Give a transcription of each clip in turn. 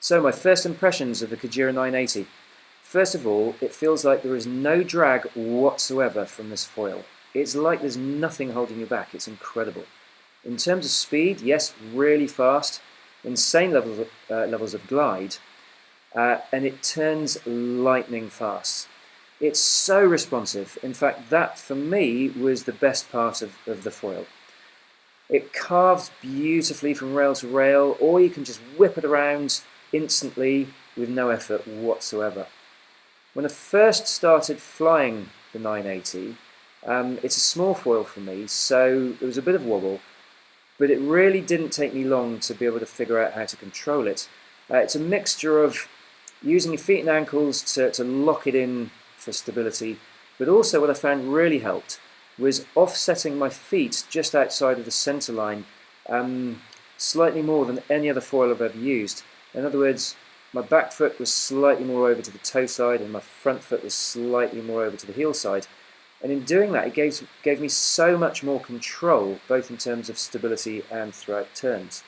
So my first impressions of the Kujira 980. First of all, it feels like there is no drag whatsoever from this foil. It's like there's nothing holding you back. It's incredible. In terms of speed, yes, really fast, insane levels of glide, and it turns lightning fast. It's so responsive. In fact, that for me was the best part of the foil. It carves beautifully from rail to rail, or you can just whip it around instantly with no effort whatsoever. When I first started flying the 980, it's a small foil for me, so there was a bit of wobble, but it really didn't take me long to be able to figure out how to control it. It's a mixture of using your feet and ankles to lock it in for stability, but also what I found really helped was offsetting my feet just outside of the center line slightly more than any other foil I've ever used. In other words, my back foot was slightly more over to the toe side and my front foot was slightly more over to the heel side. And in doing that, it gave me so much more control, both in terms of stability and throughout turns.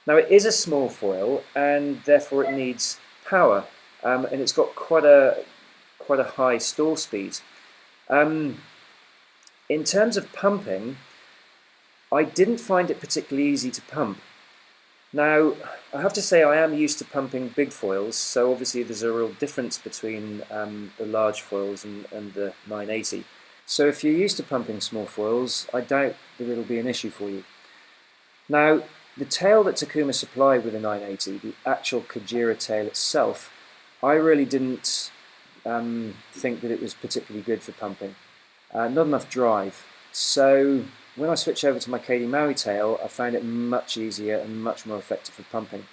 Now it is a small foil and therefore it needs power, and it's got quite a high stall speed. In terms of pumping, I didn't find it particularly easy to pump. Now, I have to say I am used to pumping big foils, so obviously there's a real difference between the large foils and the 980. So if you're used to pumping small foils, I doubt that it'll be an issue for you. Now, the tail that Takuma supplied with the 980, the actual Kujira tail itself, I really didn't think that it was particularly good for pumping. Not enough drive. So when I switched over to my Katie Maui tail, I found it much easier and much more effective for pumping.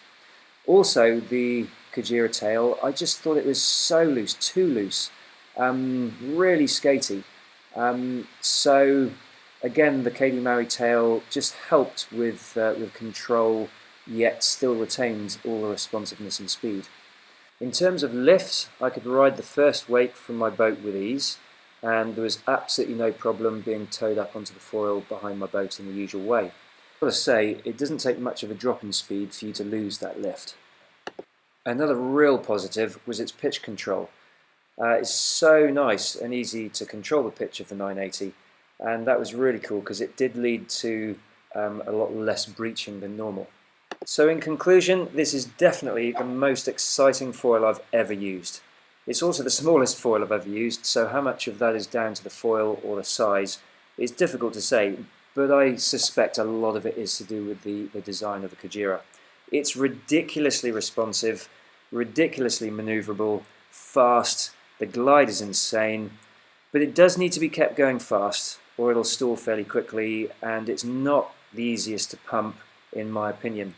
Also, the Kujira tail, I just thought it was so loose, too loose, really skatey. So again, the Katie Maui tail just helped with control, yet still retained all the responsiveness and speed. In terms of lift, I could ride the first wake from my boat with ease, and there was absolutely no problem being towed up onto the foil behind my boat in the usual way. I've got to say, it doesn't take much of a drop in speed for you to lose that lift. Another real positive was its pitch control. It's so nice and easy to control the pitch of the 980, and that was really cool because it did lead to a lot less breaching than normal. So in conclusion, this is definitely the most exciting foil I've ever used. It's also the smallest foil I've ever used, so how much of that is down to the foil or the size is difficult to say, but I suspect a lot of it is to do with the design of the Kujira. It's ridiculously responsive, ridiculously maneuverable, fast, the glide is insane, but it does need to be kept going fast or it'll stall fairly quickly, and it's not the easiest to pump in my opinion.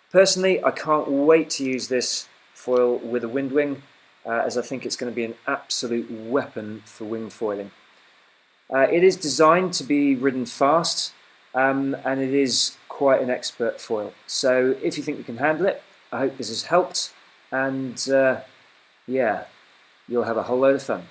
Personally, I can't wait to use this foil with a wind wing, as I think it's going to be an absolute weapon for wing foiling. It is designed to be ridden fast, and it is quite an expert foil. So if you think you can handle it, I hope this has helped, and yeah, you'll have a whole load of fun.